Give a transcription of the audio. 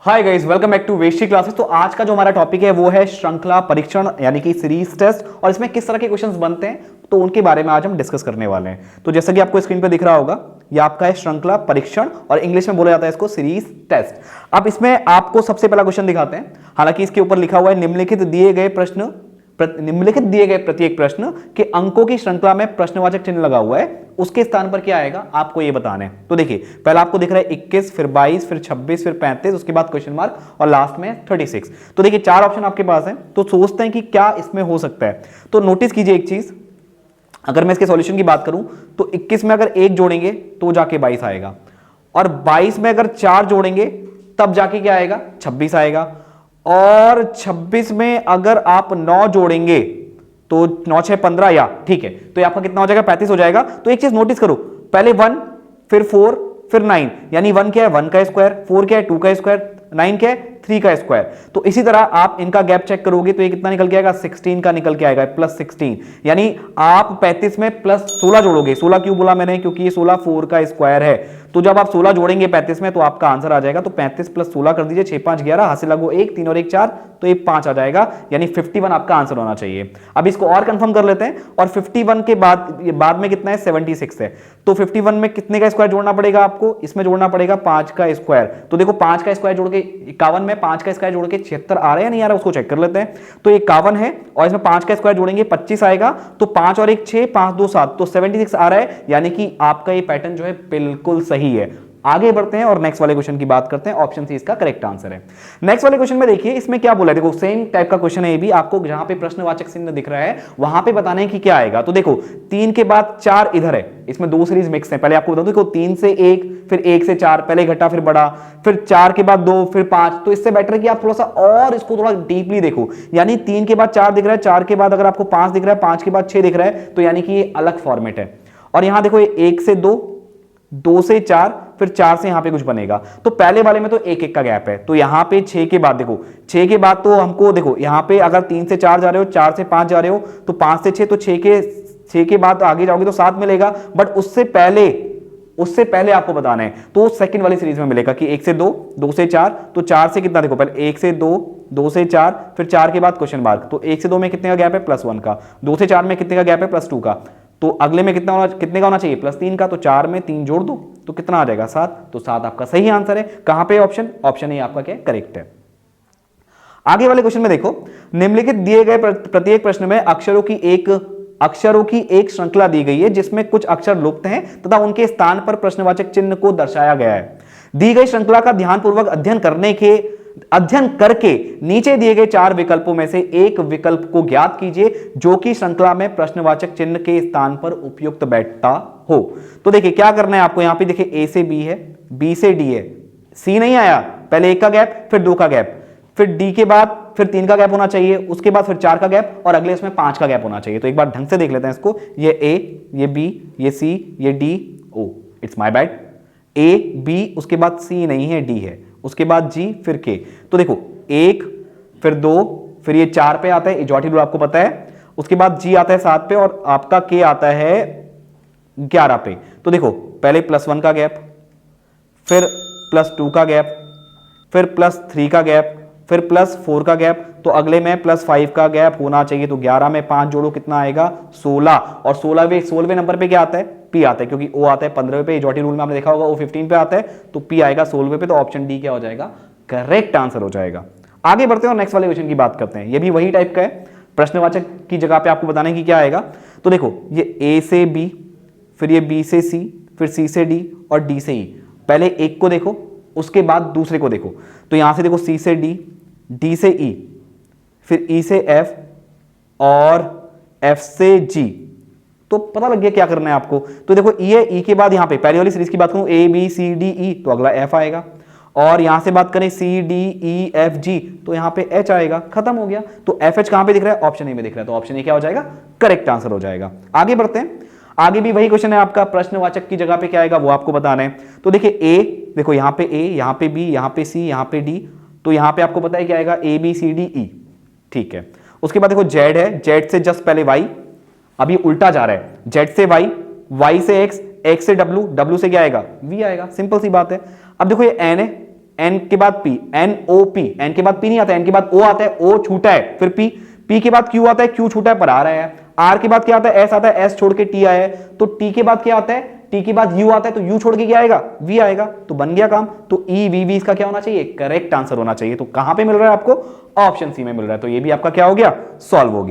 Hi guys, welcome back to Vesti classes. तो आज का जो हमारा टॉपिक है वो है श्रृंखला परीक्षण यानी कि सीरीज टेस्ट, और इसमें किस तरह के क्वेश्चंस बनते हैं तो उनके बारे में आज हम डिस्कस करने वाले हैं। तो जैसा कि आपको स्क्रीन पे दिख रहा होगा, ये आपका है श्रृंखला परीक्षण और इंग्लिश में बोला जाता है इसको सीरीज टेस्ट। अब इसमें आपको सबसे पहला क्वेश्चन दिखाते हैं। हालांकि इसके ऊपर लिखा हुआ है निम्नलिखित दिए गए प्रत्येक प्रश्न के अंकों की श्रृंखला में प्रश्नवाचक चिन्ह लगा हुआ है, उसके स्थान पर क्या आएगा आपको ये बताना है। तो देखिए, पहला आपको दिख रहा है 21, फिर 22, फिर 26, फिर 35, उसके बाद क्वेश्चन मार्क और लास्ट में 36। तो देखिए, चार ऑप्शन आपके पास है। तो सोचते हैं कि क्या इसमें हो सकता है। तो नोटिस कीजिए एक चीज, अगर मैं इसके सॉल्यूशन की बात करूं तो 21 में अगर 1 जोड़ेंगे तो जाके 22 आएगा, और 22 में अगर 4 जोड़ेंगे तब जाके क्या आएगा, 26 आएगा, और 26 में अगर आप 9 जोड़ेंगे तो 9 6 15, या ठीक है, तो ये आपका कितना हो जाएगा, 35 हो जाएगा। तो एक चीज नोटिस करो, पहले 1, फिर 4, फिर 9, यानी 1 क्या है 1 का स्क्वायर, 4 क्या है 2 का स्क्वायर, 9 क्या है 3 का स्क्वायर। तो इसी तरह आप इनका गैप चेक करोगे तो ये कितना निकल के आएगा, 16 का निकल के आएगा, +16। यानी आप 35 में +16 जोड़ोगे। 16 क्यों बोला मैंने, क्योंकि ये 16 4 का स्क्वायर है। तो जब आप 16 जोड़ेंगे 35 में तो आपका आंसर आ जाएगा। तो 35 + 16 कर दीजिए, 6 5 11, हासिल लगो 1, 3 और 1 4, तो ये 5 आ जाएगा, यानी 51 आपका आंसर होना चाहिए। अब इसको और कंफर्म कर लेते हैं, और 51 के बाद में कितना है, 76 है। तो 51 में कितने का स्क्वायर जोड़ना पड़ेगा आपको, इसमें जोड़ना पड़ेगा 5 का स्क्वायर। तो देखो 5 का स्क्वायर जोड़ के 51 में 5 का स्क्वायर जोड़ के 76 आ रहा है या नहीं आ रहा, उसको चेक कर लेते हैं। तो 51 है और इसमें 5 का स्क्वायर जोड़ेंगे 25 आएगा, तो 5 और 1 6, 5 2 7, तो 76 आ रहा है, यानी कि आपका ये पैटर्न जो है बिल्कुल सही है। आगे बढ़ते हैं और नेक्स्ट वाले क्वेश्चन की बात करते हैं। ऑप्शन सी इसका करेक्ट आंसर है। नेक्स्ट वाले क्वेश्चन में देखिए, इसमें क्या बोला है, देखो सेम टाइप का क्वेश्चन है ये भी। आपको जहां पे प्रश्नवाचक चिन्ह दिख रहा है वहां पे बताना है कि क्या आएगा। तो देखो 3 के बाद 4 इधर है, इसमें 2 सीरीज मिक्स है। पहले आपको बता दूं, देखो 3 से 1, फिर 1 से 4, पहले घटा फिर बड़ा, फिर 4 के बाद 2, फिर 5। तो इससे बेटर है कि आप थोड़ा सा और इसको थोड़ा डीपली देखो। यानी 3 के बाद 4 दिख रहा है, 4 के बाद अगर आपको 5 दिख रहा है, 5 के बाद 6 दिख रहा है, तो यानी कि ये अलग फॉर्मेट है। और यहां देखो 1 से 2, 2 से 4, फिर 4 से यहां पे कुछ बनेगा। तो पहले वाले में तो 1 1 का गैप है, तो यहां पे 6 के बाद देखो, 6 के बाद तो हमको देखो यहां पे अगर 3 से 4 जा रहे हो, 4 से 5 जा रहे हो, तो 5 से 6, तो 6 के बाद आगे जाओगे तो 7 मिलेगा। बट उससे पहले आपको बताना है, तो सेकंड वाली सीरीज में मिलेगा कि 1 से 2, 2 से 4, तो 4 से कितना, देखो पहले 1 से 2, 2 से 4, फिर 4 के बाद क्वेश्चन मार्क। तो 1 से 2 में कितने का गैप है, +1 का। 2 से 4 में कितने का गैप है, +2 का। तो अगले में कितने का होना चाहिए, +3 का। तो 4 में 3 जोड़ दो तो कितना आ जाएगा, 7। तो 7 आपका सही आंसर है। कहां पे ऑप्शन ए आपका क्या करेक्ट है। आगे वाले क्वेश्चन में देखो, निम्नलिखित दिए गए प्रत्येक प्रश्न में अक्षरों की एक श्रृंखला दी गई है जिसमें कुछ अक्षर लुप्त हैं तथा उनके स्थान पर प्रश्नवाचक चिन्ह को दर्शाया गया है। दी गई श्रृंखला का ध्यानपूर्वक अध्ययन करके नीचे दिए गए 4 विकल्पों में से एक विकल्प को ज्ञात कीजिए जो कि श्रृंखला में प्रश्नवाचक चिन्ह के स्थान पर उपयुक्त बैठता हो। तो देखिए क्या करना है आपको, यहां पे देखिए ए से बी है, बी से डी है, सी नहीं आया, पहले 1 का गैप, फिर 2 का गैप, फिर डी के बाद फिर 3 का गैप होना चाहिए, उसके बाद फिर 4 का गैप, और अगले इसमें 5 का गैप होना चाहिए। तो एक बार ढंग से देख लेते हैं इसको, ये ए, ये बी, ये सी, ये D, oh it's my bad, A B, उसके बाद सी नहीं है, डी है, उसके बाद जी, फिर के। तो देखो 1, फिर 2, फिर ये 4 पे आता है, जॉटी रूल आपको पता है, उसके बाद जी आता है 7 पे, और आपका के आता है 11 पे। तो देखो पहले +1 का गैप, फिर +2 का गैप, फिर +3 का गैप, फिर +4 का गैप, तो अगले में +5 का गैप होना चाहिए। तो 11 में 5 जोड़ो कितना आएगा, 16, और 16वें नंबर पे क्या आता है, पी आता है, क्योंकि ओ आता है 15वें पे, जॉटी रूल में आपने देखा होगा ओ 15 पे आता है, तो पी आएगा 16वें पे। तो ऑप्शन डी क्या हो जाएगा, करेक्ट आंसर हो जाएगा। आगे बढ़ते हैं और नेक्स्ट वाले क्वेश्चन की बात करते हैं। ये भी वही टाइप का है, प्रश्नवाचक की जगह पे आपको बताना है कि क्या आएगा। तो देखो ये ए से बी, फिर ये बी से सी, फिर सी से डी और डी से ई। पहले एक को देखो, उसके बाद दूसरे को देखो। तो यहां से देखो सी से डी, डी से ई, फिर ई से एफ और एफ से जी। तो पता लग गया क्या करना है आपको। तो देखो ई है, ई के बाद यहां पे पहली वाली सीरीज की बात करूं, A B C D E, तो अगला एफ आएगा, और यहां से बात करें C D E F G, तो यहां पे एच आएगा, खत्म हो गया। तो एफ एच कहां पे दिख रहा है, ऑप्शन ए में दिख रहा है। तो ऑप्शन ए क्या हो जाएगा, करेक्ट आंसर हो जाएगा। आगे बढ़ते हैं, आगे भी वही क्वेश्चन है आपका, प्रश्नवाचक की जगह पे क्या आएगा वो आपको बताना है। तो देखिए ए, देखो यहां पे ए, यहां पे बी, यहां पे सी, यहां पे डी, तो यहां पे आपको पता है क्या आएगा, A B C D E, ठीक है। उसके बाद देखो जेड है, जेड से जस्ट पहले वाई, अभी उल्टा जा रहा है, जेड से वाई, वाई से एक्स, एक्स से डब्ल्यू, डब्ल्यू से क्या आएगा, वी आएगा, सिंपल सी बात है। अब देखो ये एन है, एन के बाद P, N O P, N के बाद पी नहीं आता, एन के बाद ओ आता है, ओ छूटा है, फिर पी, पी के बाद क्यू आता है, क्यू छूटा है पर आ रहा है, आर के बाद क्या आता है, एस आता है, एस छोड़ के टी आया है, तो टी के बाद क्या आता है, टी के बाद यू आता है, तो यू छोड़ के क्या आएगा, वी आएगा, तो बन गया काम। तो ई वी वी इसका क्या होना चाहिए, करेक्ट आंसर होना चाहिए। तो कहां पे मिल रहा है आपको, ऑप्शन सी में मिल रहा है। तो ये भी आपका क्या हो गया, सॉल्व हो गया।